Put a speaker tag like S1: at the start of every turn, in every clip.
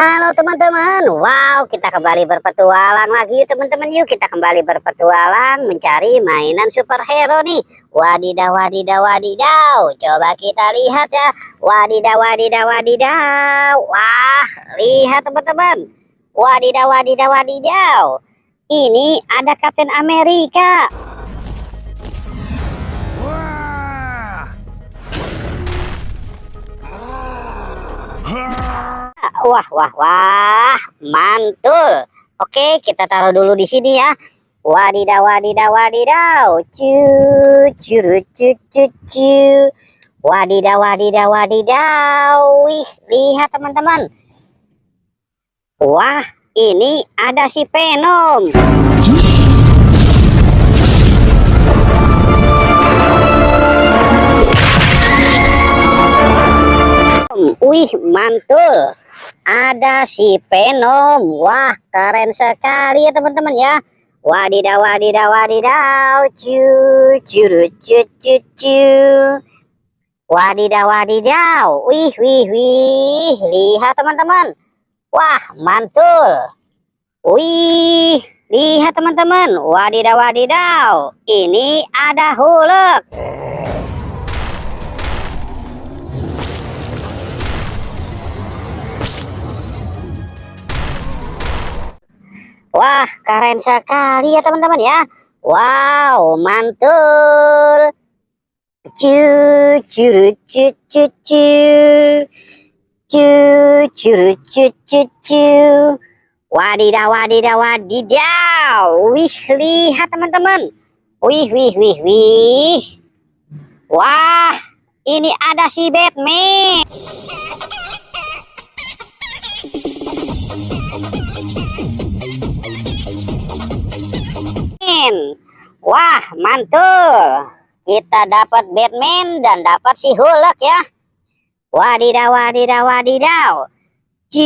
S1: Halo teman-teman, wow kita kembali berpetualang lagi teman-teman. Yuk kita kembali berpetualang mencari mainan superhero nih. Wadidaw wadidaw wadidaw, coba kita lihat ya. Wadidaw wadidaw wadidaw. Wah, lihat teman-teman. Wadidaw wadidaw wadidaw, ini ada Kapten Amerika. Wah, wah, wah, mantul. Oke, kita taruh dulu di sini ya. Wadidaw, wadidaw, wadidaw. Cu. Wadidaw, wadidaw, wadidaw. Wih, lihat teman-teman. Wah, ini ada si Venom. Wih, mantul. Ada si Venom. Wah, keren sekali ya teman-teman ya. Wadidaw, wadidaw, wadidaw. Cu. Wadidaw, wadidaw. Wih, wih, wih. Lihat teman-teman. Wah, mantul. Wih, lihat teman-teman. Wadidaw, wadidaw. Ini ada Hulk. Wah, keren sekali ya teman-teman ya. Wow, mantul. Cu. Wadidaw, wadidaw, wadidaw. Wih, lihat teman-teman. Wih, wih, wih, wih. Wah, ini ada si Batman. Wah, mantul. Kita dapat Batman dan dapat si Hulk ya. Wadidaw, wadidaw, wadidaw. Cu.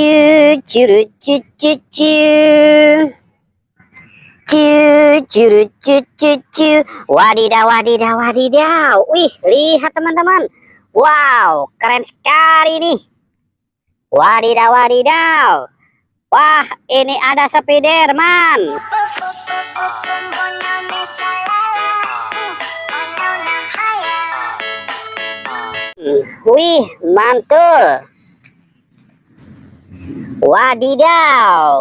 S1: Wadidaw, wadidaw, wadidaw. Wih, lihat teman-teman. Wow, keren sekali nih. Wadidaw, wadidaw. Wah, ini ada Spiderman. Wih, mantul. Wadidaw.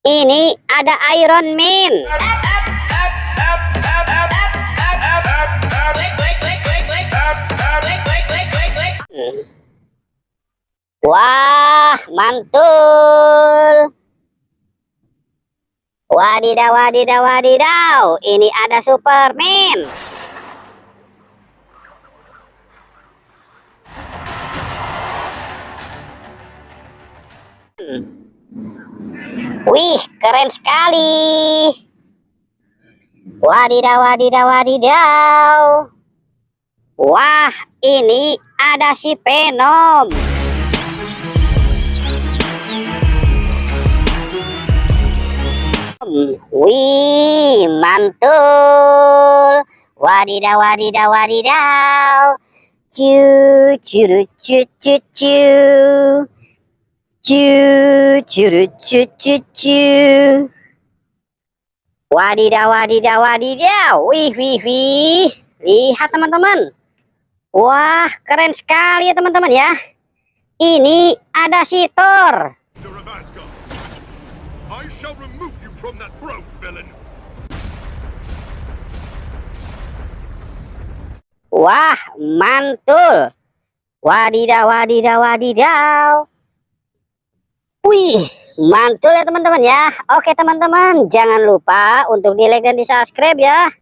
S1: Ini ada Iron Man. Wah, mantul. Wadidaw, wadidaw, wadidaw. Ini ada Superman. Wih, keren sekali. Wadidaw, wadidaw, wadidaw. Wah, ini ada si Venom. Wih, mantul. Wadidaw, wadidaw, wadidaw. Cu. Wadidaw, wadidaw, wadidaw. Wih, wih, wih. Lihat teman-teman. Wah, keren sekali ya teman-teman ya. Ini ada si Thor. Wah, mantul. Wadidaw, wadidaw, wadidaw. Wih, mantul ya teman-teman ya. Oke teman-teman, jangan lupa untuk di like dan di subscribe ya.